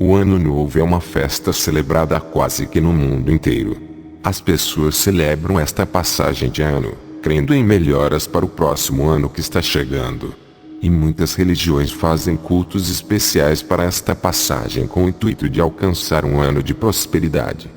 O Ano Novo é uma festa celebrada quase que no mundo inteiro. As pessoas celebram esta passagem de ano, crendo em melhoras para o próximo ano que está chegando. E muitas religiões fazem cultos especiais para esta passagem com o intuito de alcançar um ano de prosperidade.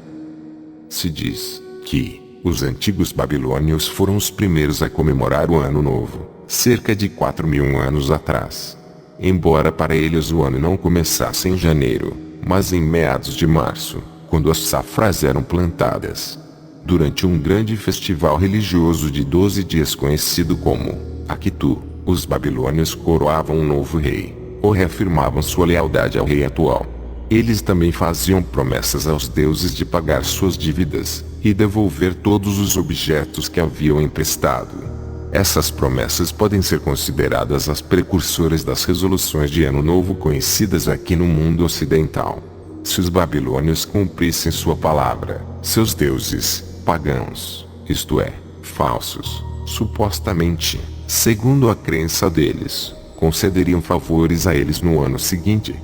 Se diz que os antigos babilônios foram os primeiros a comemorar o Ano Novo, cerca de 4.000 anos atrás. Embora para eles o ano não começasse em janeiro, mas em meados de março, quando as safras eram plantadas. Durante um grande festival religioso de 12 dias conhecido como Akitu, os babilônios coroavam um novo rei, ou reafirmavam sua lealdade ao rei atual. Eles também faziam promessas aos deuses de pagar suas dívidas, e devolver todos os objetos que haviam emprestado. Essas promessas podem ser consideradas as precursoras das resoluções de Ano Novo conhecidas aqui no mundo ocidental. Se os babilônios cumprissem sua palavra, seus deuses, pagãos, isto é, falsos, supostamente, segundo a crença deles, concederiam favores a eles no ano seguinte.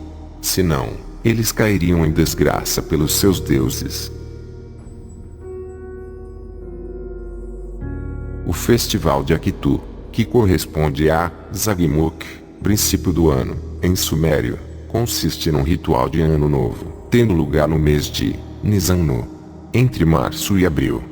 Se não, eles cairiam em desgraça pelos seus deuses. O Festival de Akitu, que corresponde a Zagmuk, princípio do ano, em sumério, consiste num ritual de Ano Novo, tendo lugar no mês de Nisan, entre março e abril.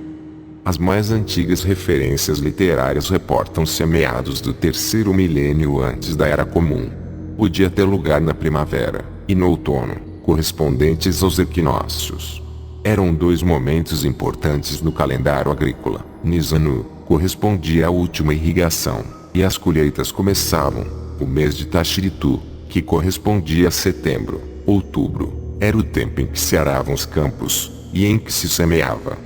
As mais antigas referências literárias reportam-se a meados do terceiro milênio antes da Era Comum. Podia ter lugar na primavera e no outono, correspondentes aos equinócios. Eram dois momentos importantes no calendário agrícola. Nisan correspondia à última irrigação, e as colheitas começavam. O mês de Tashritu, que correspondia a setembro, outubro, era o tempo em que se aravam os campos, e em que se semeava.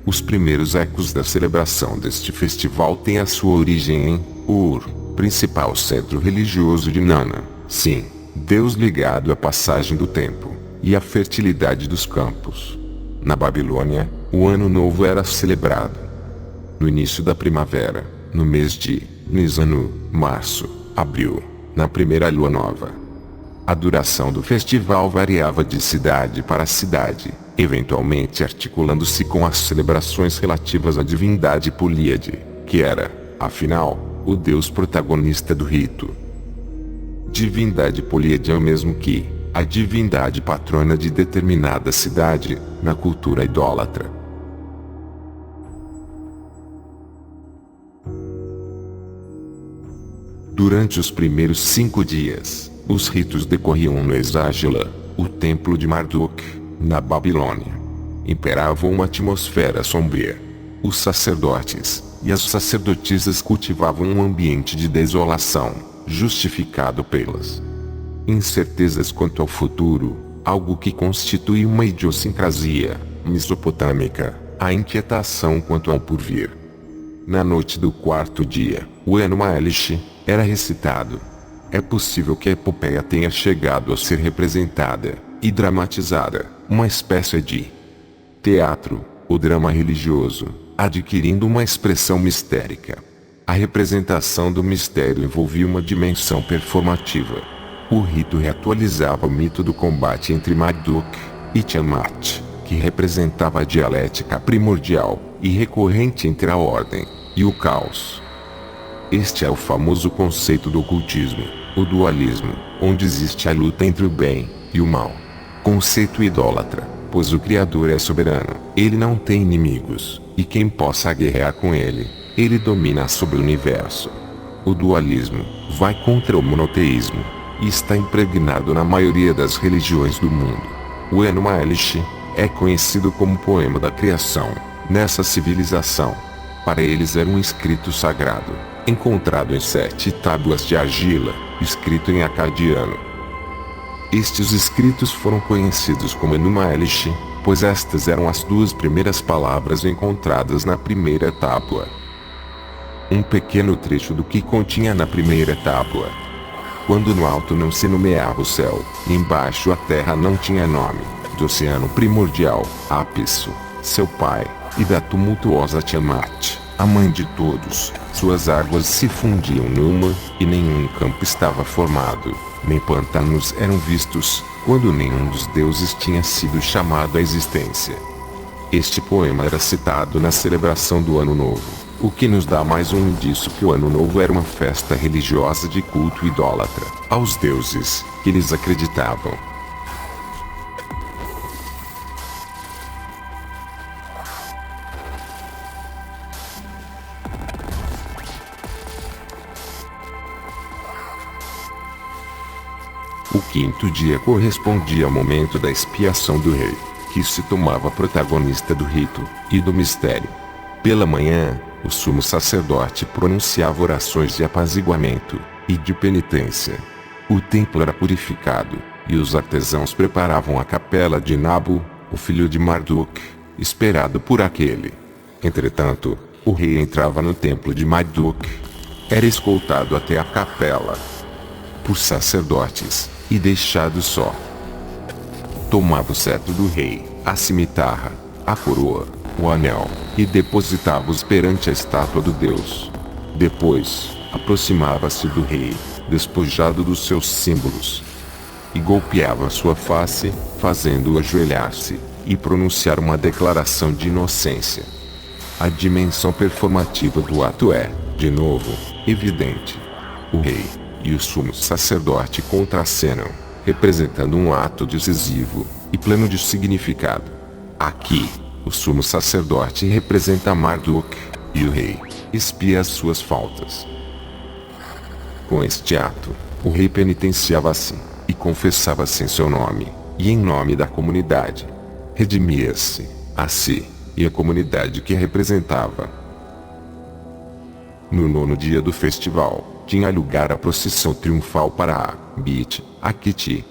Os primeiros ecos da celebração deste festival têm a sua origem em Ur, principal centro religioso de Nana, sim, Deus ligado à passagem do tempo, e à fertilidade dos campos. Na Babilônia, o Ano Novo era celebrado no início da primavera, no mês de Nisan, março, abril, na primeira lua nova. A duração do festival variava de cidade para cidade, eventualmente articulando-se com as celebrações relativas à divindade Políade, que era, afinal, o deus protagonista do rito. Divindade Políade é o mesmo que a divindade patrona de determinada cidade, na cultura idólatra. Durante os primeiros 5 dias, os ritos decorriam no Esagila, o templo de Marduk, na Babilônia. Imperava uma atmosfera sombria. Os sacerdotes e as sacerdotisas cultivavam um ambiente de desolação, justificado pelas incertezas quanto ao futuro, algo que constitui uma idiosincrasia mesopotâmica, a inquietação quanto ao porvir. Na noite do 4º dia, o Enuma Elish era recitado. É possível que a epopeia tenha chegado a ser representada e dramatizada, uma espécie de teatro, ou drama religioso, adquirindo uma expressão mistérica. A representação do mistério envolvia uma dimensão performativa. O rito reatualizava o mito do combate entre Marduk e Tiamat, que representava a dialética primordial e recorrente entre a ordem e o caos. Este é o famoso conceito do ocultismo, o dualismo, onde existe a luta entre o bem e o mal. Conceito idólatra, pois o Criador é soberano, ele não tem inimigos, e quem possa guerrear com ele, ele domina sobre o universo. O dualismo vai contra o monoteísmo, e está impregnado na maioria das religiões do mundo. O Enuma Elish é conhecido como poema da criação. Nessa civilização, para eles era um escrito sagrado, encontrado em 7 tábuas de argila, escrito em acadiano. Estes escritos foram conhecidos como Enuma Elish, pois estas eram as 2 primeiras palavras encontradas na primeira tábua. Um pequeno trecho do que continha na primeira tábua. Quando no alto não se nomeava o céu, e embaixo a terra não tinha nome, do oceano primordial, Apsu, seu pai, e da tumultuosa Tiamat, a mãe de todos, suas águas se fundiam numa, e nenhum campo estava formado, nem pântanos eram vistos, quando nenhum dos deuses tinha sido chamado à existência. Este poema era citado na celebração do Ano Novo, o que nos dá mais um indício que o Ano Novo era uma festa religiosa de culto idólatra aos deuses que eles acreditavam. O quinto dia correspondia ao momento da expiação do rei, que se tomava protagonista do rito e do mistério. Pela manhã, o sumo sacerdote pronunciava orações de apaziguamento e de penitência. O templo era purificado, e os artesãos preparavam a capela de Nabu, o filho de Marduk, esperado por aquele. Entretanto, o rei entrava no templo de Marduk. Era escoltado até a capela por sacerdotes e deixado só. Tomava o cetro do rei, a cimitarra, a coroa, o anel, e depositava-os perante a estátua do deus. Depois, aproximava-se do rei, despojado dos seus símbolos, e golpeava sua face, fazendo-o ajoelhar-se e pronunciar uma declaração de inocência. A dimensão performativa do ato é, de novo, evidente. O rei e o sumo sacerdote contracenam, representando um ato decisivo e pleno de significado. Aqui, o sumo sacerdote representa Marduk, e o rei expia as suas faltas. Com este ato, o rei penitenciava-se e confessava-se em seu nome e em nome da comunidade. Redimia-se a si e a comunidade que representava. No 9º dia do festival, tinha lugar a procissão triunfal para a Bit Akitu.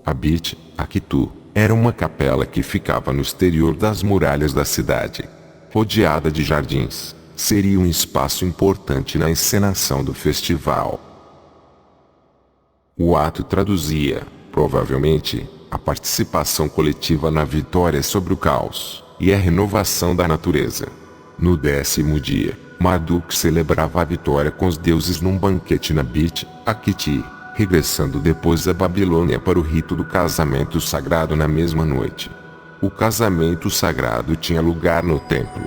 A Bit Akitu era uma capela que ficava no exterior das muralhas da cidade, rodeada de jardins. Seria um espaço importante na encenação do festival. O ato traduzia, provavelmente, a participação coletiva na vitória sobre o caos e a renovação da natureza. No 10º dia, Marduk celebrava a vitória com os deuses num banquete na Bit Akitu, regressando depois à Babilônia para o rito do casamento sagrado na mesma noite. O casamento sagrado tinha lugar no templo.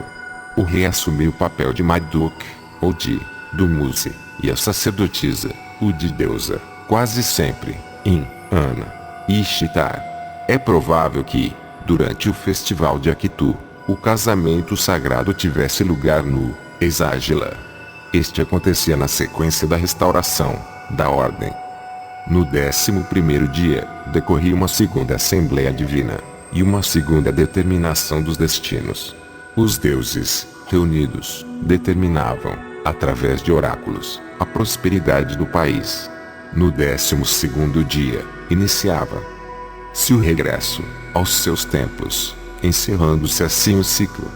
O rei assumiu o papel de Marduk, ou de Dumuzi, e a sacerdotisa, o de deusa, quase sempre, em Ana e Ishtar. É provável que, durante o festival de Akitu, o casamento sagrado tivesse lugar no Exágila. Este acontecia na sequência da restauração da ordem. No 11º dia, decorria uma segunda Assembleia Divina e uma segunda determinação dos destinos. Os deuses, reunidos, determinavam, através de oráculos, a prosperidade do país. No 12º dia, iniciava-se o regresso aos seus templos, encerrando-se assim o ciclo.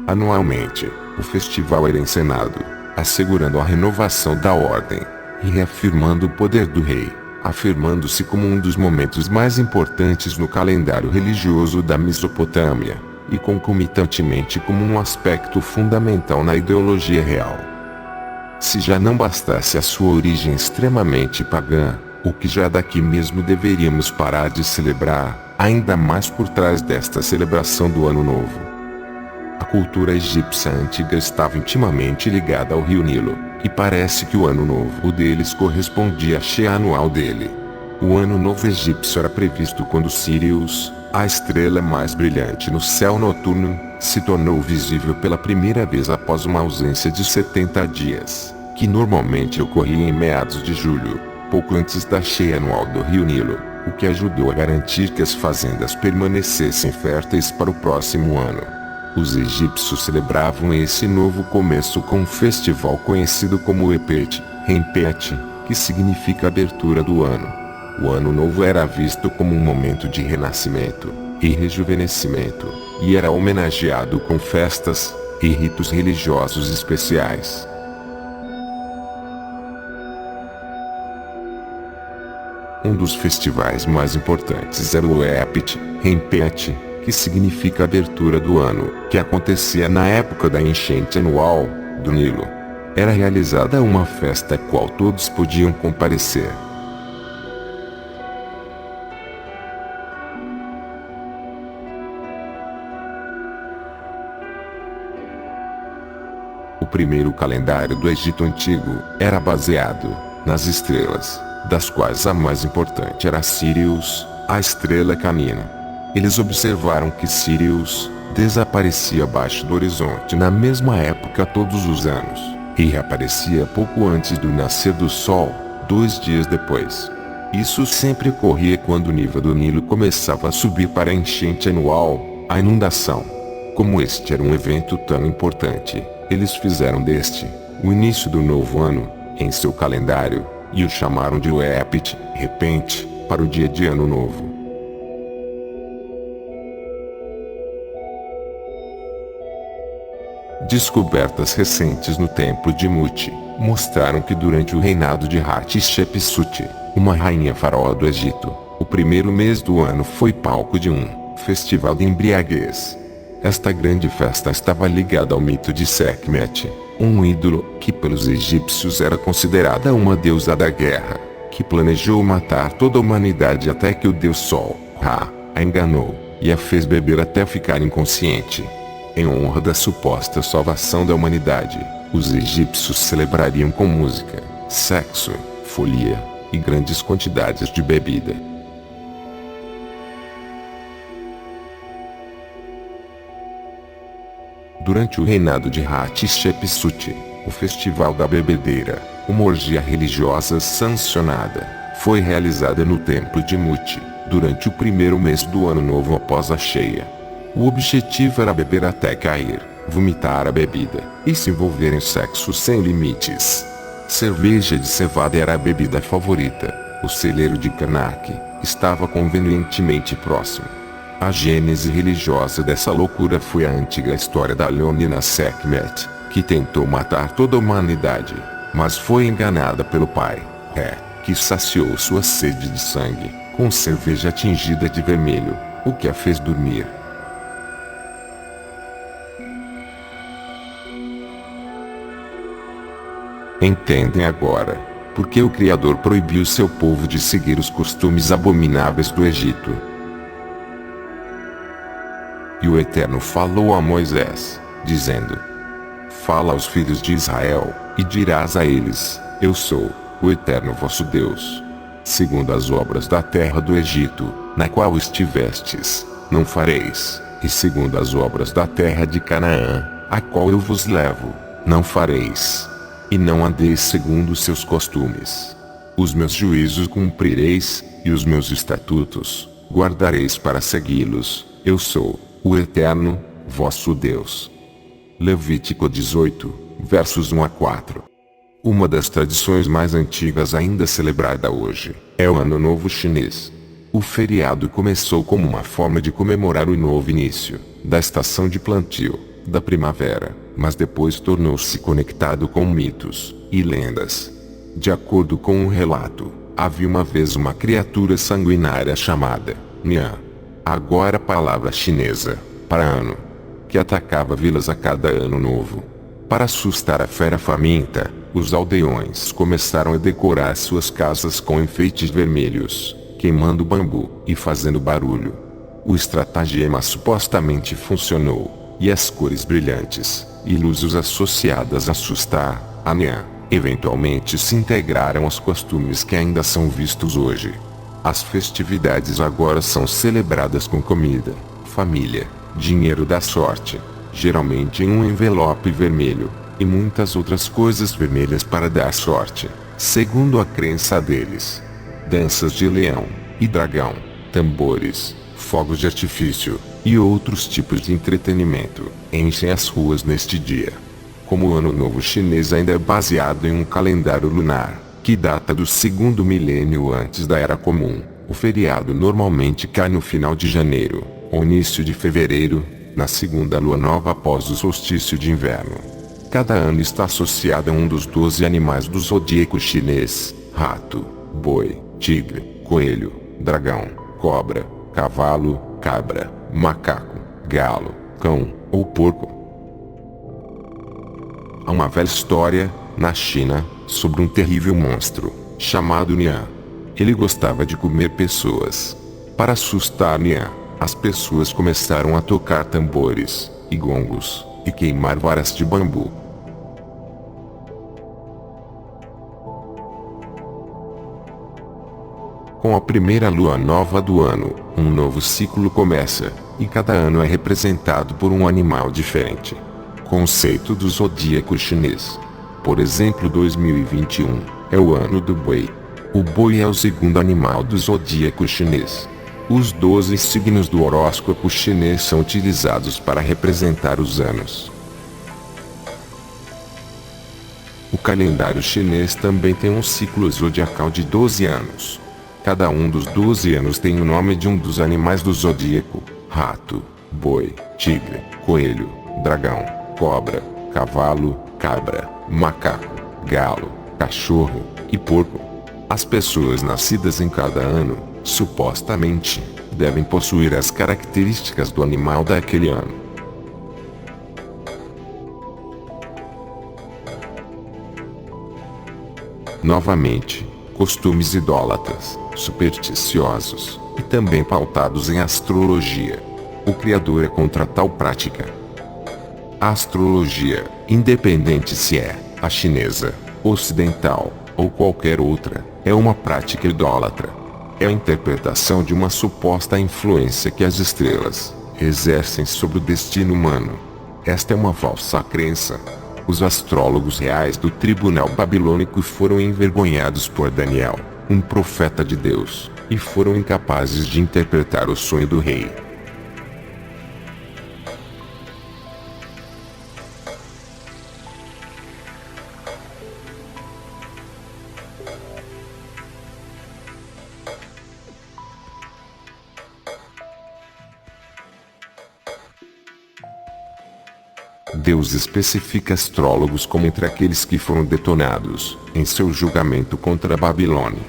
Anualmente, o festival era encenado, assegurando a renovação da ordem e reafirmando o poder do rei, afirmando-se como um dos momentos mais importantes no calendário religioso da Mesopotâmia, e concomitantemente como um aspecto fundamental na ideologia real. Se já não bastasse a sua origem extremamente pagã, o que já daqui mesmo deveríamos parar de celebrar, ainda mais por trás desta celebração do Ano Novo. A cultura egípcia antiga estava intimamente ligada ao rio Nilo, e parece que o Ano Novo deles correspondia à cheia anual dele. O Ano Novo egípcio era previsto quando Sirius, a estrela mais brilhante no céu noturno, se tornou visível pela primeira vez após uma ausência de 70 dias, que normalmente ocorria em meados de julho, pouco antes da cheia anual do rio Nilo, o que ajudou a garantir que as fazendas permanecessem férteis para o próximo ano. Os egípcios celebravam esse novo começo com um festival conhecido como Epet, Rempet, que significa abertura do ano. O Ano Novo era visto como um momento de renascimento e rejuvenescimento, e era homenageado com festas e ritos religiosos especiais. Um dos festivais mais importantes era o Epet, Rempet, que significa abertura do ano, que acontecia na época da enchente anual do Nilo. era realizada uma festa a qual todos podiam comparecer. O primeiro calendário do Egito Antigo era baseado nas estrelas, das quais a mais importante era Sirius, a estrela canina. Eles observaram que Sirius desaparecia abaixo do horizonte na mesma época todos os anos, e reaparecia pouco antes do nascer do sol, 2 dias depois. Isso sempre ocorria quando o nível do Nilo começava a subir para a enchente anual, a inundação. Como este era um evento tão importante, eles fizeram deste, o início do novo ano, em seu calendário, e o chamaram de Uepit, repente, para o dia de ano novo. Descobertas recentes no templo de Muti mostraram que durante o reinado de Hatshepsut, uma rainha faraó do Egito, o primeiro mês do ano foi palco de um festival de embriaguez. Esta grande festa estava ligada ao mito de Sekhmet, um ídolo que pelos egípcios era considerada uma deusa da guerra, que planejou matar toda a humanidade até que o deus Sol, Ra, a enganou e a fez beber até ficar inconsciente. Em honra da suposta salvação da humanidade, os egípcios celebrariam com música, sexo, folia e grandes quantidades de bebida. Durante o reinado de Hatshepsut, o Festival da Bebedeira, uma orgia religiosa sancionada, foi realizada no templo de Muti, durante o primeiro mês do ano novo após a cheia. O objetivo era beber até cair, vomitar a bebida, e se envolver em sexo sem limites. Cerveja de cevada era a bebida favorita, o celeiro de Karnak estava convenientemente próximo. A gênese religiosa dessa loucura foi a antiga história da leonina Sekhmet, que tentou matar toda a humanidade, mas foi enganada pelo pai, Ré, que saciou sua sede de sangue, com cerveja tingida de vermelho, o que a fez dormir. Entendem agora por que o Criador proibiu seu povo de seguir os costumes abomináveis do Egito. E o Eterno falou a Moisés, dizendo: Fala aos filhos de Israel, e dirás a eles: Eu sou o Eterno vosso Deus. Segundo as obras da terra do Egito, na qual estivestes, não fareis, e segundo as obras da terra de Canaã, a qual eu vos levo, não fareis. E não andeis segundo os seus costumes. Os meus juízos cumprireis, e os meus estatutos guardareis para segui-los. Eu sou o Eterno, vosso Deus. Levítico 18, versos 1 a 4. Uma das tradições mais antigas ainda celebrada hoje é o Ano Novo Chinês. O feriado começou como uma forma de comemorar o novo início da estação de plantio da primavera, mas depois tornou-se conectado com mitos e lendas. De acordo com um relato, havia uma vez uma criatura sanguinária chamada Nian, agora palavra chinesa para ano, que atacava vilas a cada ano novo. Para assustar a fera faminta, os aldeões começaram a decorar suas casas com enfeites vermelhos, queimando bambu e fazendo barulho. O estratagema supostamente funcionou, e as cores brilhantes e luzes associadas a assustar a Nian eventualmente se integraram aos costumes que ainda são vistos hoje. As festividades agora são celebradas com comida, família, dinheiro da sorte, geralmente em um envelope vermelho, e muitas outras coisas vermelhas para dar sorte, segundo a crença deles. Danças de leão e dragão, tambores, fogos de artifício e outros tipos de entretenimento enchem as ruas neste dia. Como o Ano Novo Chinês ainda é baseado em um calendário lunar, que data do 2º milênio antes da Era Comum, o feriado normalmente cai no final de janeiro, ou início de fevereiro, na segunda lua nova após o solstício de inverno. Cada ano está associado a um dos 12 animais do zodíaco chinês: rato, boi, tigre, coelho, dragão, cobra, cavalo, cabra, macaco, galo, cão ou porco. Há uma velha história na China, sobre um terrível monstro, chamado Nian. Ele gostava de comer pessoas. Para assustar Nian, as pessoas começaram a tocar tambores, e gongos, e queimar varas de bambu. Com a primeira lua nova do ano, um novo ciclo começa, e cada ano é representado por um animal diferente. Conceito do zodíaco chinês. Por exemplo, 2021 é o ano do boi. O boi é o segundo animal do zodíaco chinês. Os 12 signos do horóscopo chinês são utilizados para representar os anos. O calendário chinês também tem um ciclo zodiacal de 12 anos. Cada um dos 12 anos tem o nome de um dos animais do zodíaco: rato, boi, tigre, coelho, dragão, cobra, cavalo, cabra, macaco, galo, cachorro e porco. As pessoas nascidas em cada ano, supostamente, devem possuir as características do animal daquele ano. Novamente, costumes idólatras, supersticiosos, e também pautados em astrologia. O Criador é contra tal prática. A astrologia, independente se é a chinesa, ocidental, ou qualquer outra, é uma prática idólatra. É a interpretação de uma suposta influência que as estrelas exercem sobre o destino humano. Esta é uma falsa crença. Os astrólogos reais do tribunal babilônico foram envergonhados por Daniel, um profeta de Deus, e foram incapazes de interpretar o sonho do rei. Deus especifica astrólogos como entre aqueles que foram detonados, em seu julgamento contra a Babilônia.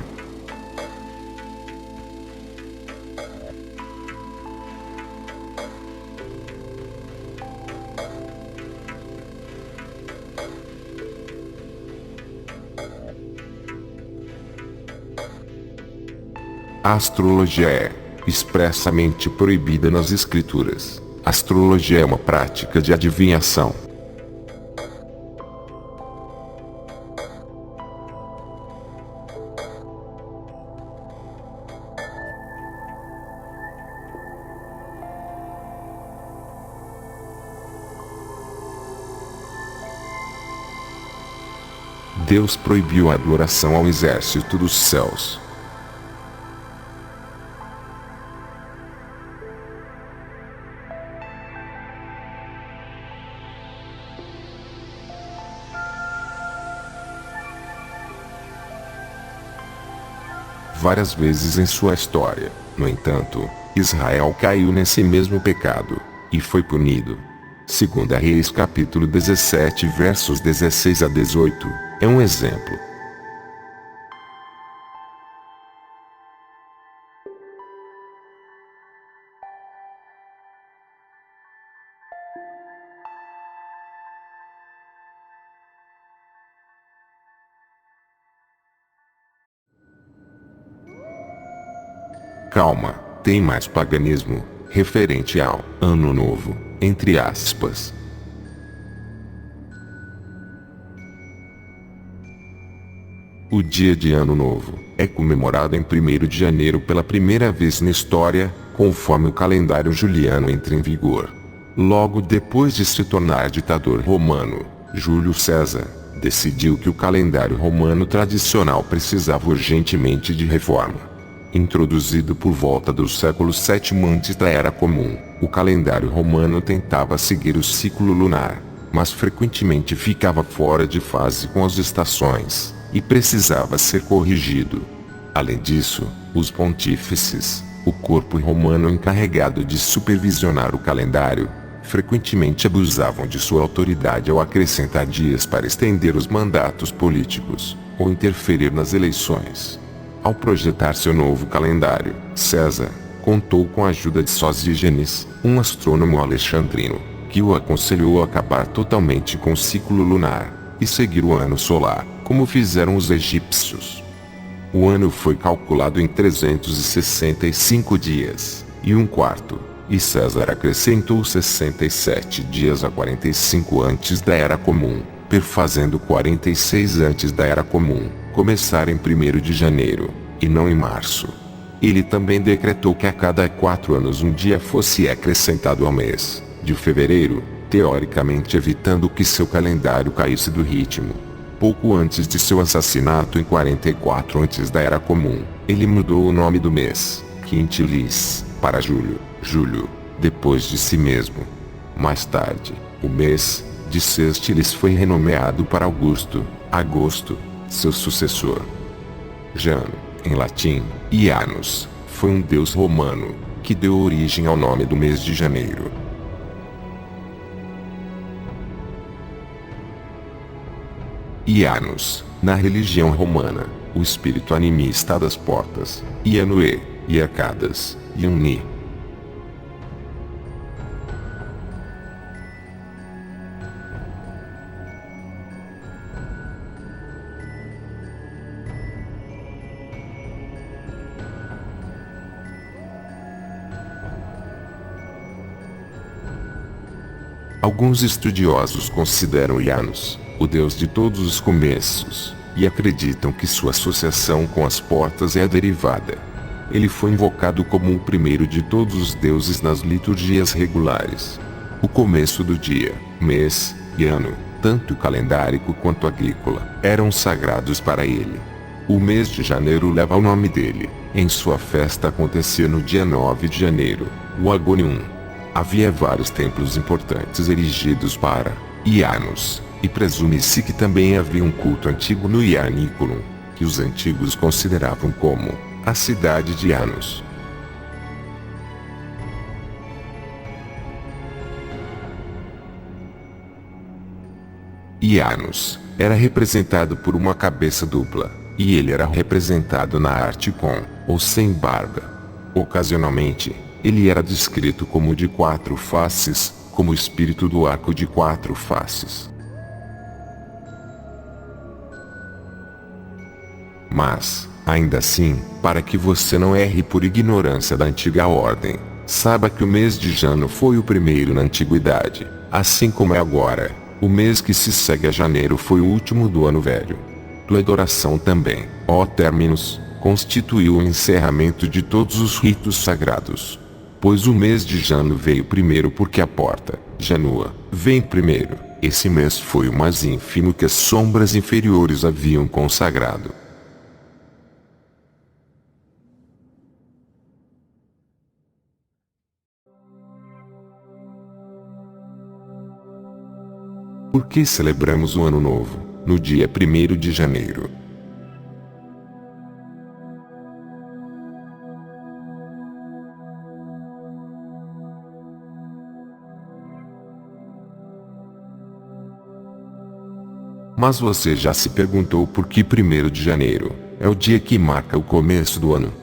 A astrologia é expressamente proibida nas escrituras. A astrologia é uma prática de adivinhação. Deus proibiu a adoração ao exército dos céus. Várias vezes em sua história, no entanto, Israel caiu nesse mesmo pecado, e foi punido. 2 Reis capítulo 17 versos 16 a 18, é um exemplo. Calma, tem mais paganismo, referente ao Ano Novo, entre aspas. O dia de Ano Novo é comemorado em 1º de janeiro pela primeira vez na história, conforme o calendário juliano entra em vigor. Logo depois de se tornar ditador romano, Júlio César decidiu que o calendário romano tradicional precisava urgentemente de reforma. Introduzido por volta do século VII antes da Era Comum, o calendário romano tentava seguir o ciclo lunar, mas frequentemente ficava fora de fase com as estações, e precisava ser corrigido. Além disso, os pontífices, o corpo romano encarregado de supervisionar o calendário, frequentemente abusavam de sua autoridade ao acrescentar dias para estender os mandatos políticos, ou interferir nas eleições. Ao projetar seu novo calendário, César contou com a ajuda de Sosígenes, um astrônomo alexandrino, que o aconselhou a acabar totalmente com o ciclo lunar, e seguir o ano solar, como fizeram os egípcios. O ano foi calculado em 365 dias, e um quarto, e César acrescentou 67 dias a 45 antes da Era Comum, perfazendo 46 antes da Era Comum, começar em 1º de janeiro, e não em março. Ele também decretou que a cada 4 anos um dia fosse acrescentado ao mês de fevereiro, teoricamente evitando que seu calendário caísse do ritmo. Pouco antes de seu assassinato em 44 antes da Era Comum, ele mudou o nome do mês, Quintilis, para Julho, depois de si mesmo. Mais tarde, o mês de Sextilis foi renomeado para Agosto, seu sucessor. Jano, em latim, Janus, foi um deus romano, que deu origem ao nome do mês de janeiro. Janus, na religião romana, o espírito animista das portas, Janue, e arcadas, Iuni. Alguns estudiosos consideram Janus o deus de todos os começos, e acreditam que sua associação com as portas é a derivada. Ele foi invocado como o primeiro de todos os deuses nas liturgias regulares. O começo do dia, mês e ano, tanto calendárico quanto agrícola, eram sagrados para ele. O mês de janeiro leva o nome dele. Em sua festa acontecia no dia 9 de janeiro, o Agonium. Havia vários templos importantes erigidos para Janus, e presume-se que também havia um culto antigo no Ianiculum, que os antigos consideravam como a cidade de Janus. Janus era representado por uma cabeça dupla, e ele era representado na arte com ou sem barba. Ocasionalmente, ele era descrito como de 4 faces, como o espírito do arco de 4 faces. Mas, ainda assim, para que você não erre por ignorância da antiga ordem, saiba que o mês de Jano foi o primeiro na antiguidade, assim como é agora. O mês que se segue a janeiro foi o último do ano velho. Tua adoração também, ó Terminus, constituiu o encerramento de todos os ritos sagrados. Pois o mês de Jano veio primeiro porque a porta, Janua, vem primeiro. Esse mês foi o mais ínfimo que as sombras inferiores haviam consagrado. Por que celebramos o Ano Novo, no dia 1º de janeiro? Mas você já se perguntou por que 1º de janeiro é o dia que marca o começo do ano?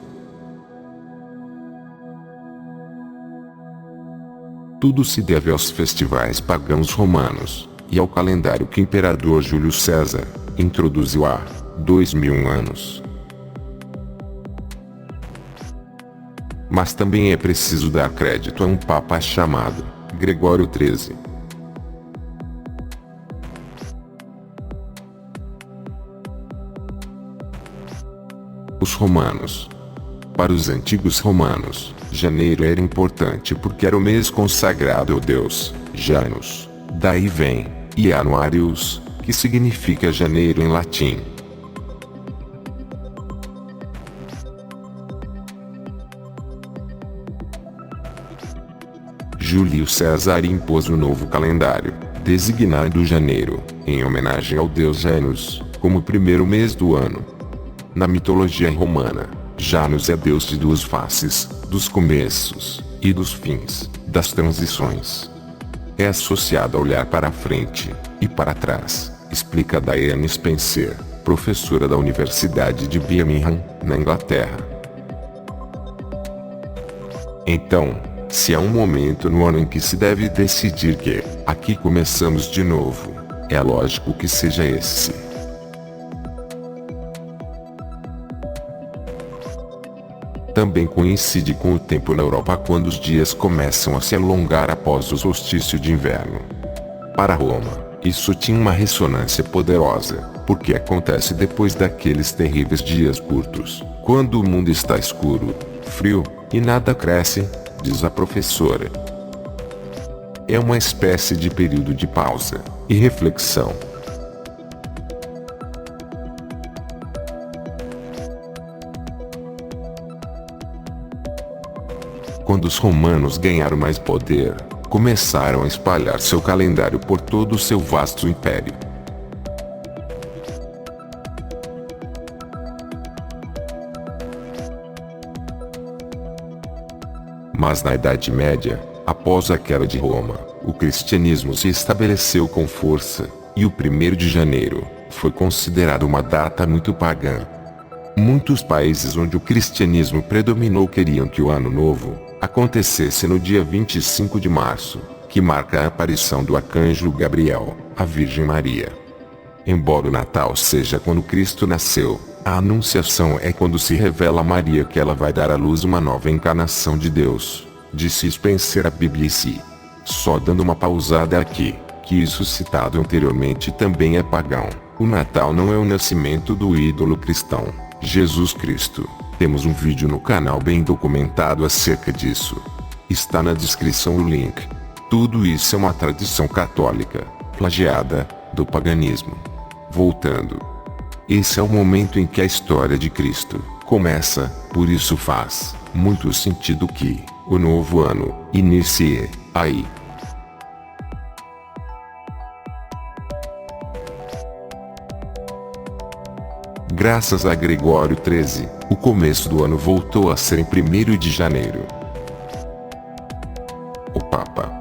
Tudo se deve aos festivais pagãos romanos, e ao calendário que o imperador Júlio César introduziu há 2001 anos. Mas também é preciso dar crédito a um papa chamado Gregório XIII. Os romanos. Para os antigos romanos, janeiro era importante porque era o mês consagrado ao deus Janus. Daí vem Januarius, que significa janeiro em latim. Júlio César impôs um novo calendário, designado janeiro, em homenagem ao deus Janus, como o primeiro mês do ano. Na mitologia romana, Janus é deus de 2 faces, dos começos e dos fins, das transições. É associado a olhar para a frente e para trás, explica Diane Spencer, professora da Universidade de Birmingham, na Inglaterra. Então, se há um momento no ano em que se deve decidir que, aqui começamos de novo, É lógico que seja esse. Também coincide com o tempo na Europa quando os dias começam a se alongar após o solstício de inverno. Para Roma, isso tinha uma ressonância poderosa, porque acontece depois daqueles terríveis dias curtos, quando o mundo está escuro, frio, e nada cresce, diz a professora. É uma espécie de período de pausa e reflexão. Quando os romanos ganharam mais poder, começaram a espalhar seu calendário por todo o seu vasto império. Mas na Idade Média, após a queda de Roma, o cristianismo se estabeleceu com força, e o 1º de janeiro foi considerado uma data muito pagã. Muitos países onde o cristianismo predominou queriam que o Ano Novo acontecesse no dia 25 de março, que marca a aparição do arcanjo Gabriel, à Virgem Maria. Embora o Natal seja quando Cristo nasceu, a Anunciação é quando se revela a Maria que ela vai dar à luz uma nova encarnação de Deus, disse Spencer à BBC. Só dando uma pausada aqui, que isso citado anteriormente também é pagão. O Natal não é o nascimento do ídolo cristão, Jesus Cristo. Temos um vídeo no canal bem documentado acerca disso. Está na descrição o link. Tudo isso é uma tradição católica, plagiada, do paganismo. Voltando. Esse é o momento em que a história de Cristo começa, por isso faz muito sentido que o novo ano inicie aí. Graças a Gregório XIII, o começo do ano voltou a ser em 1º de janeiro. O Papa.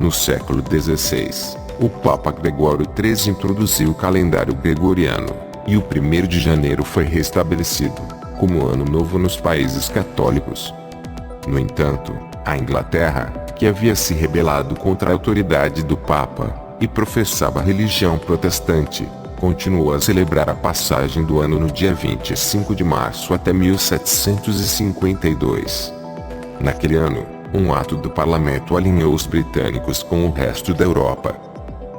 No século XVI, o Papa Gregório XIII introduziu o calendário gregoriano, e o 1º de janeiro foi restabelecido como Ano Novo nos países católicos. No entanto, a Inglaterra, que havia se rebelado contra a autoridade do Papa, e professava a religião protestante, continuou a celebrar a passagem do ano no dia 25 de março até 1752. Naquele ano, um ato do parlamento alinhou os britânicos com o resto da Europa.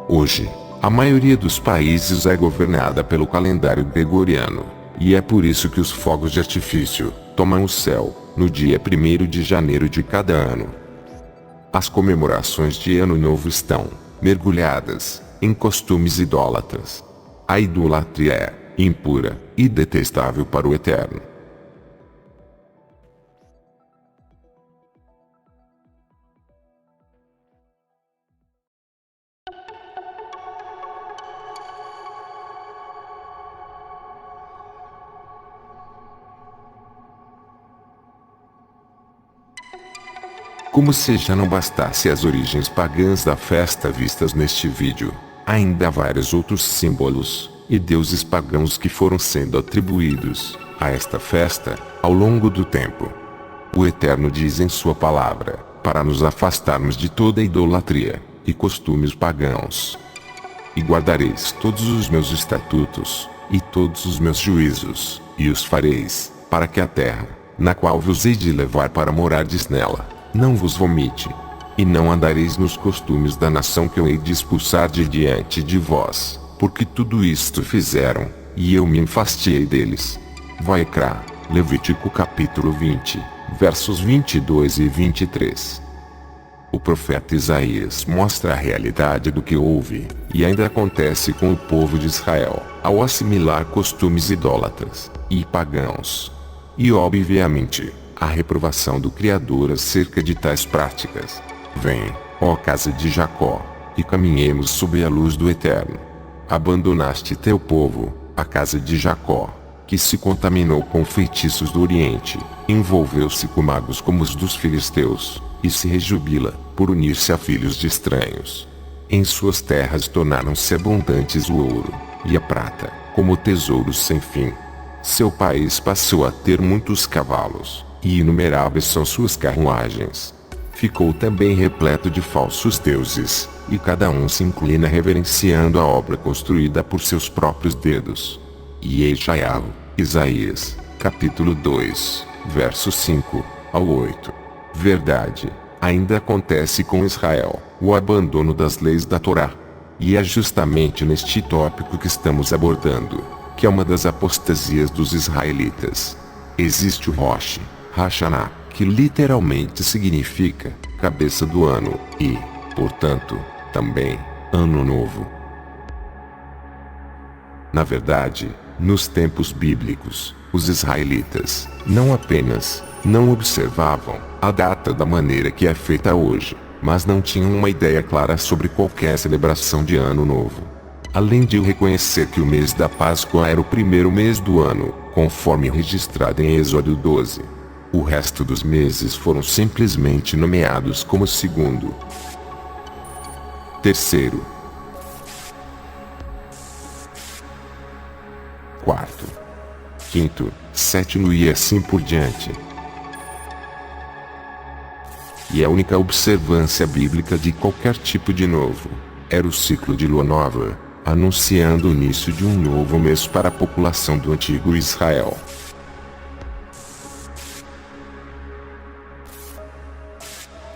Hoje, a maioria dos países é governada pelo calendário gregoriano, e é por isso que os fogos de artifício tomam o céu no dia 1º de janeiro de cada ano. As comemorações de Ano Novo estão mergulhadas em costumes idólatras. A idolatria é impura e detestável para o Eterno. Como se já não bastasse as origens pagãs da festa vistas neste vídeo, ainda há vários outros símbolos e deuses pagãos que foram sendo atribuídos a esta festa ao longo do tempo. O Eterno diz em sua palavra, para nos afastarmos de toda idolatria e costumes pagãos. E guardareis todos os meus estatutos e todos os meus juízos, e os fareis, para que a terra, na qual vos hei de levar para morardes nela, não vos vomite, e não andareis nos costumes da nação que eu hei de expulsar de diante de vós, porque tudo isto fizeram, e eu me enfastiei deles. Vaikra, Levítico capítulo 20, versos 22 e 23. O profeta Isaías mostra a realidade do que houve, e ainda acontece com o povo de Israel, ao assimilar costumes idólatras e pagãos. E obviamente, a reprovação do Criador acerca de tais práticas. Vem, ó casa de Jacó, e caminhemos sob a luz do Eterno. Abandonaste teu povo, a casa de Jacó, que se contaminou com feitiços do Oriente, envolveu-se com magos como os dos filisteus, e se rejubila, por unir-se a filhos de estranhos. Em suas terras tornaram-se abundantes o ouro, e a prata, como tesouros sem fim. Seu país passou a ter muitos cavalos, e inumeráveis são suas carruagens. Ficou também repleto de falsos deuses, e cada um se inclina reverenciando a obra construída por seus próprios dedos. E Isaías, capítulo 2, versos 5 ao 8. Verdade, ainda acontece com Israel, o abandono das leis da Torá. E é justamente neste tópico que estamos abordando, que é uma das apostasias dos israelitas. Existe o Rosh Hashanah, que literalmente significa cabeça do ano, e, portanto, também Ano Novo. Na verdade, nos tempos bíblicos, os israelitas não apenas não observavam a data da maneira que é feita hoje, mas não tinham uma ideia clara sobre qualquer celebração de Ano Novo. Além de reconhecer que o mês da Páscoa era o primeiro mês do ano, conforme registrado em Êxodo 12. O resto dos meses foram simplesmente nomeados como segundo, terceiro, quarto, quinto, sétimo e assim por diante. E a única observância bíblica de qualquer tipo de novo era o ciclo de lua nova, anunciando o início de um novo mês para a população do antigo Israel.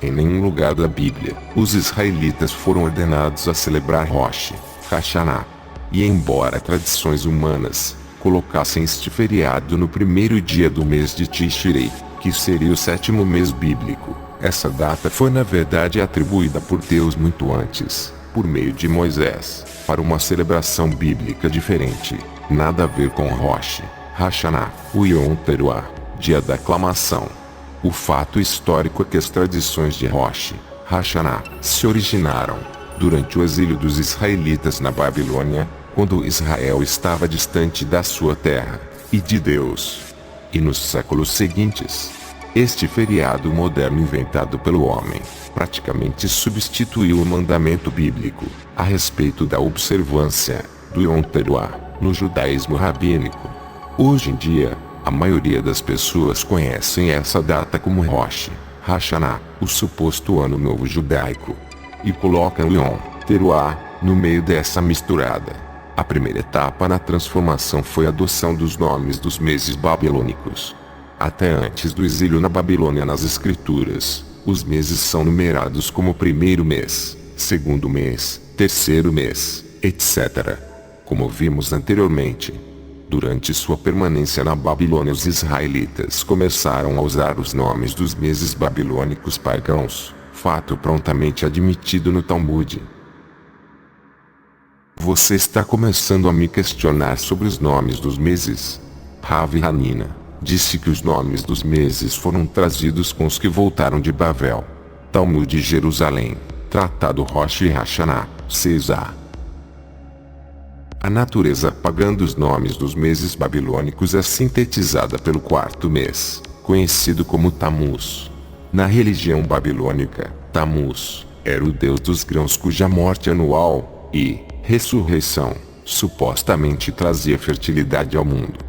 Em nenhum lugar da Bíblia, os israelitas foram ordenados a celebrar Rosh Hashanah. E embora tradições humanas colocassem este feriado no primeiro dia do mês de Tishrei, que seria o sétimo mês bíblico, essa data foi na verdade atribuída por Deus muito antes, por meio de Moisés, para uma celebração bíblica diferente, nada a ver com Rosh Hashanah, o Yom Teruah, dia da aclamação. O fato histórico é que as tradições de Rosh Hashanah se originaram durante o exílio dos israelitas na Babilônia, quando Israel estava distante da sua terra e de Deus. E nos séculos seguintes, este feriado moderno inventado pelo homem praticamente substituiu o mandamento bíblico a respeito da observância do Yom Teruah no judaísmo rabínico. Hoje em dia, a maioria das pessoas conhecem essa data como Rosh Hashanah, o suposto ano novo judaico, e colocam o Yom Teruah no meio dessa misturada. A primeira etapa na transformação foi a adoção dos nomes dos meses babilônicos. Até antes do exílio na Babilônia nas escrituras, os meses são numerados como primeiro mês, segundo mês, terceiro mês, etc. Como vimos anteriormente, durante sua permanência na Babilônia, os israelitas começaram a usar os nomes dos meses babilônicos pagãos, fato prontamente admitido no Talmud. Você está começando a me questionar sobre os nomes dos meses? Rav Hanina disse que os nomes dos meses foram trazidos com os que voltaram de Babel. Talmud de Jerusalém, Tratado Rosh Hashanah, Cesar. A natureza pagã dos nomes dos meses babilônicos é sintetizada pelo quarto mês, conhecido como Tammuz. Na religião babilônica, Tammuz era o deus dos grãos cuja morte anual e ressurreição supostamente trazia fertilidade ao mundo.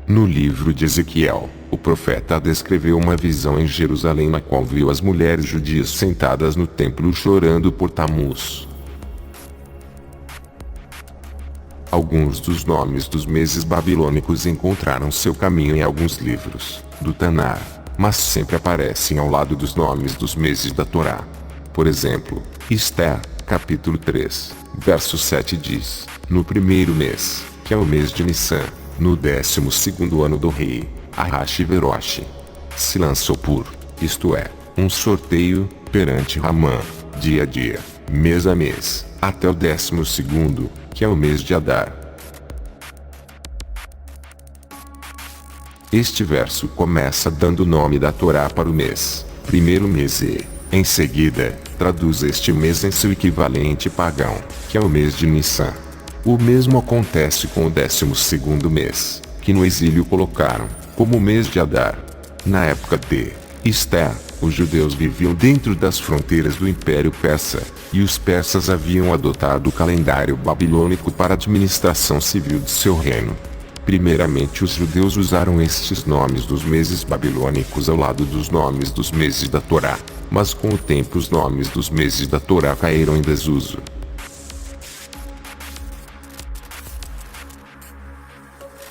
No livro de Ezequiel, o profeta descreveu uma visão em Jerusalém na qual viu as mulheres judias sentadas no templo chorando por Tammuz. Alguns dos nomes dos meses babilônicos encontraram seu caminho em alguns livros do Tanar, mas sempre aparecem ao lado dos nomes dos meses da Torá. Por exemplo, Esther, capítulo 3, verso 7 diz: no primeiro mês, que é o mês de Nissan, no 12º ano do rei Ahasverosh, se lançou isto é, um sorteio, perante Ramã, dia a dia, mês a mês, até o 12º, que é o mês de Adar. Este verso começa dando o nome da Torá para o mês, primeiro mês e, em seguida, traduz este mês em seu equivalente pagão, que é o mês de Nissan. O mesmo acontece com o 12º mês, que no exílio colocaram como o mês de Adar. Na época de Esther, os judeus viviam dentro das fronteiras do Império Persa, e os persas haviam adotado o calendário babilônico para a administração civil de seu reino. Primeiramente, os judeus usaram estes nomes dos meses babilônicos ao lado dos nomes dos meses da Torá, mas com o tempo os nomes dos meses da Torá caíram em desuso.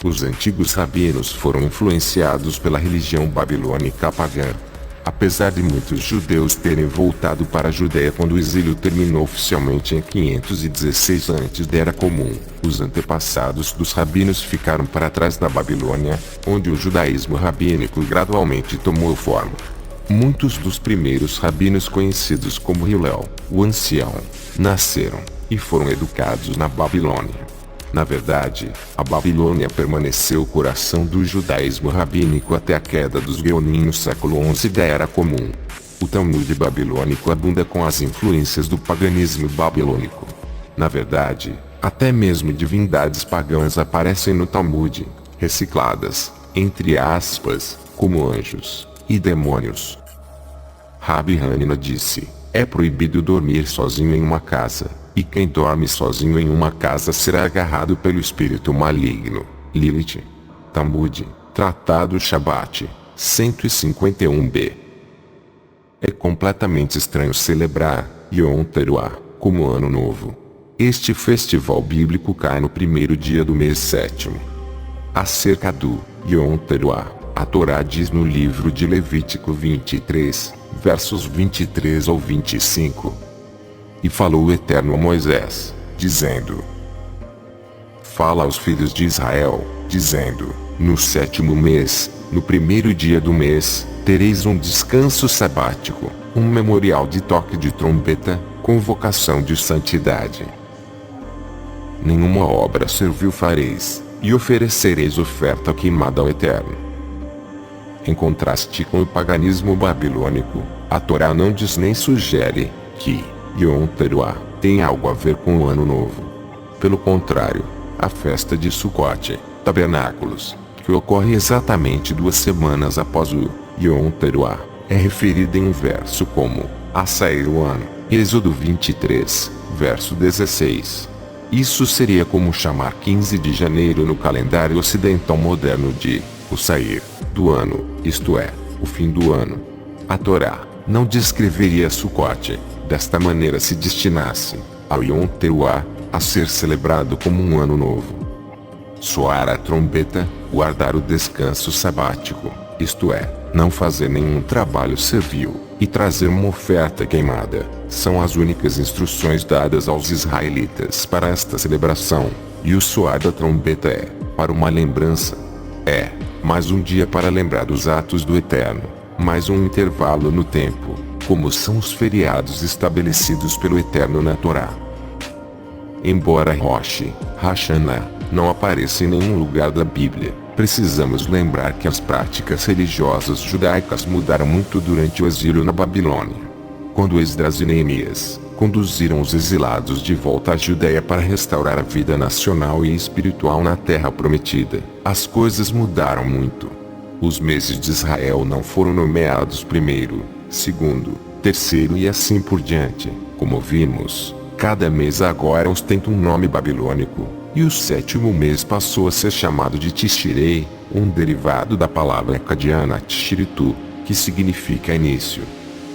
Os antigos rabinos foram influenciados pela religião babilônica pagã. Apesar de muitos judeus terem voltado para a Judéia quando o exílio terminou oficialmente em 516 a.C., os antepassados dos rabinos ficaram para trás na Babilônia, onde o judaísmo rabínico gradualmente tomou forma. Muitos dos primeiros rabinos conhecidos como Hillel, o ancião, nasceram e foram educados na Babilônia. Na verdade, a Babilônia permaneceu o coração do judaísmo rabínico até a queda dos Geonim no século XI da Era Comum. O Talmud babilônico abunda com as influências do paganismo babilônico. Na verdade, até mesmo divindades pagãs aparecem no Talmud, recicladas, entre aspas, como anjos e demônios. Rabi Hanina disse: é proibido dormir sozinho em uma casa, e quem dorme sozinho em uma casa será agarrado pelo espírito maligno. Lilith. Talmud, Tratado Shabat, 151b. É completamente estranho celebrar Yom Teruah como Ano Novo. Este festival bíblico cai no primeiro dia do mês sétimo. Acerca do Yom Teruah, a Torá diz no livro de Levítico 23, versos 23 ao 25. E falou o Eterno a Moisés, dizendo: fala aos filhos de Israel, dizendo: no sétimo mês, no primeiro dia do mês, tereis um descanso sabático, um memorial de toque de trombeta, convocação de santidade. Nenhuma obra servil fareis, e oferecereis oferta queimada ao Eterno. Em contraste com o paganismo babilônico, a Torá não diz nem sugere que Yom Teruah tem algo a ver com o Ano Novo. Pelo contrário, a festa de Sukkot, Tabernáculos, que ocorre exatamente 2 semanas após o Yom Teruah, é referida em um verso como a sair o ano, Êxodo 23, verso 16. Isso seria como chamar 15 de janeiro no calendário ocidental moderno de o sair do ano, isto é, o fim do ano. A Torá não descreveria Sukkot desta maneira se destinasse ao Yom Teruah a ser celebrado como um ano novo. Soar a trombeta, guardar o descanso sabático, isto é, não fazer nenhum trabalho servil, e trazer uma oferta queimada, são as únicas instruções dadas aos israelitas para esta celebração, e o soar da trombeta é, para uma lembrança. É, mais um dia para lembrar dos atos do Eterno, mais um intervalo no tempo, como são os feriados estabelecidos pelo Eterno na Torá. Embora Rosh Hashanah não apareça em nenhum lugar da Bíblia, precisamos lembrar que as práticas religiosas judaicas mudaram muito durante o exílio na Babilônia. Quando Esdras e Neemias conduziram os exilados de volta à Judéia para restaurar a vida nacional e espiritual na Terra Prometida, as coisas mudaram muito. Os meses de Israel não foram nomeados primeiro, segundo, terceiro e assim por diante, como vimos. Cada mês agora ostenta um nome babilônico, e o sétimo mês passou a ser chamado de Tishrei, um derivado da palavra acadiana Tishritu, que significa início.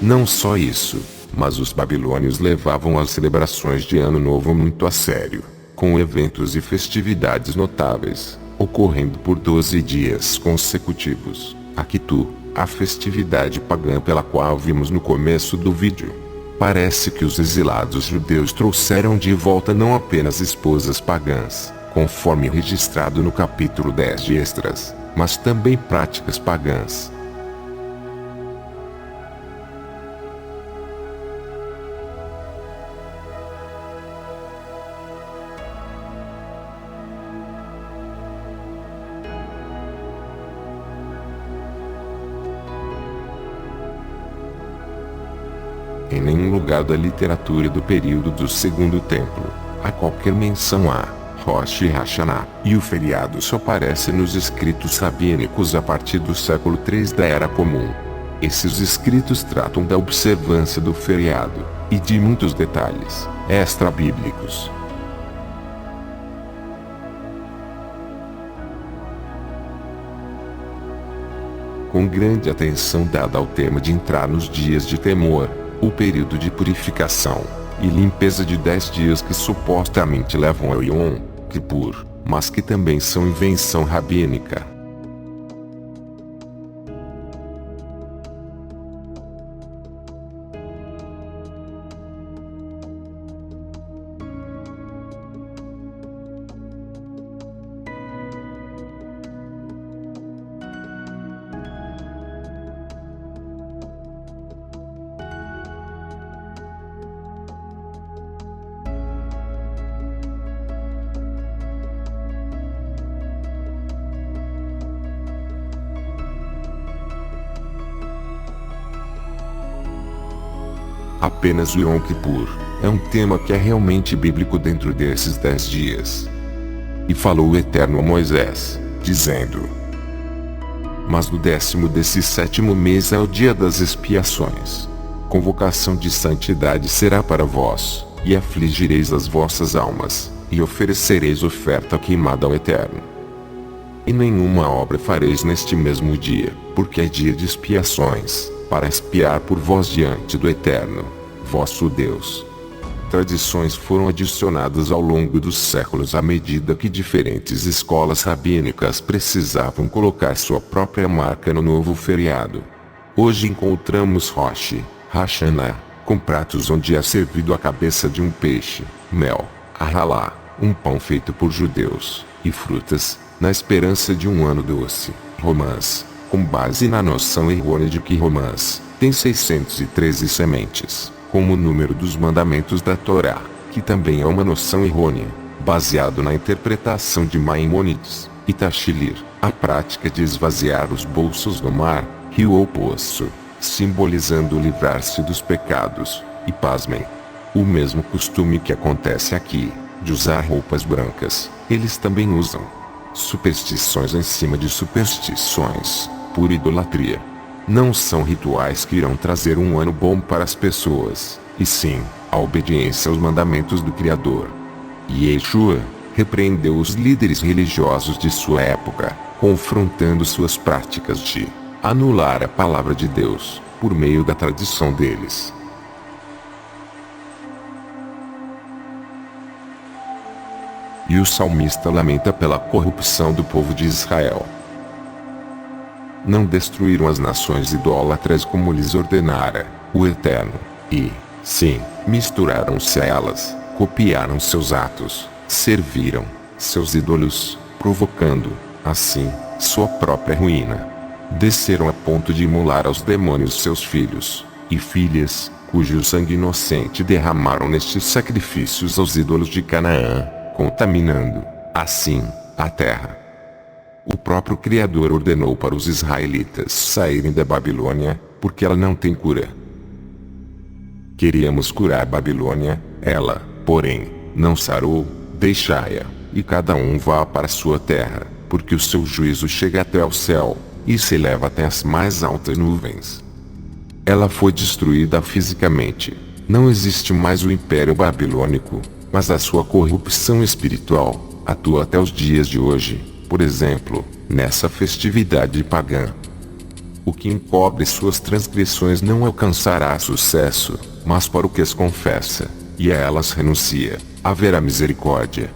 Não só isso, mas os babilônios levavam as celebrações de Ano Novo muito a sério, com eventos e festividades notáveis, ocorrendo por 12 dias consecutivos. Akitu, a festividade pagã pela qual vimos no começo do vídeo. Parece que os exilados judeus trouxeram de volta não apenas esposas pagãs, conforme registrado no capítulo 10 de Esdras, mas também práticas pagãs. Em nenhum lugar da literatura do período do Segundo Templo, há qualquer menção a Rosh Hashanah, e o feriado só aparece nos escritos rabínicos a partir do século III da Era Comum. Esses escritos tratam da observância do feriado, e de muitos detalhes extra-bíblicos. com grande atenção dada ao tema de entrar nos dias de temor, o período de purificação e limpeza de 10 dias que supostamente levam ao Yom Kippur, mas que também são invenção rabínica. Apenas o Yom Kippur é um tema que é realmente bíblico dentro desses 10 dias. E falou o Eterno a Moisés, dizendo: mas no 10º desse 7º mês é o dia das expiações. Convocação de santidade será para vós, e afligireis as vossas almas, e oferecereis oferta queimada ao Eterno. E nenhuma obra fareis neste mesmo dia, porque é dia de expiações, para expiar por vós diante do Eterno, vosso Deus. Tradições foram adicionadas ao longo dos séculos à medida que diferentes escolas rabínicas precisavam colocar sua própria marca no novo feriado. Hoje encontramos Rosh Hashanah, com pratos onde é servido a cabeça de um peixe, mel, ahalá, um pão feito por judeus, e frutas, na esperança de um ano doce, romãs, com base na noção errônea de que romãs tem 613 sementes, como o número dos mandamentos da Torá, que também é uma noção errônea, baseado na interpretação de Maimônides, e Tachilir, a prática de esvaziar os bolsos no mar, rio ou poço, simbolizando livrar-se dos pecados, e pasmem, o mesmo costume que acontece aqui, de usar roupas brancas, eles também usam. Superstições em cima de superstições, pura idolatria. Não são rituais que irão trazer um ano bom para as pessoas, e sim, a obediência aos mandamentos do Criador. E Yeshua repreendeu os líderes religiosos de sua época, confrontando suas práticas de anular a palavra de Deus, por meio da tradição deles. E o salmista lamenta pela corrupção do povo de Israel. Não destruíram as nações idólatras como lhes ordenara o Eterno, e, sim, misturaram-se a elas, copiaram seus atos, serviram seus ídolos, provocando, assim, sua própria ruína. Desceram a ponto de imolar aos demônios seus filhos e filhas, cujo sangue inocente derramaram nestes sacrifícios aos ídolos de Canaã, contaminando, assim, a terra. O próprio Criador ordenou para os israelitas saírem da Babilônia, porque ela não tem cura. Queríamos curar a Babilônia, ela, porém, não sarou, deixai-a, e cada um vá para sua terra, porque o seu juízo chega até ao céu, e se eleva até as mais altas nuvens. Ela foi destruída fisicamente. Não existe mais o Império Babilônico, mas a sua corrupção espiritual atua até os dias de hoje, por exemplo, nessa festividade pagã. O que encobre suas transgressões não alcançará sucesso, mas para o que as confessa, e a elas renuncia, haverá misericórdia.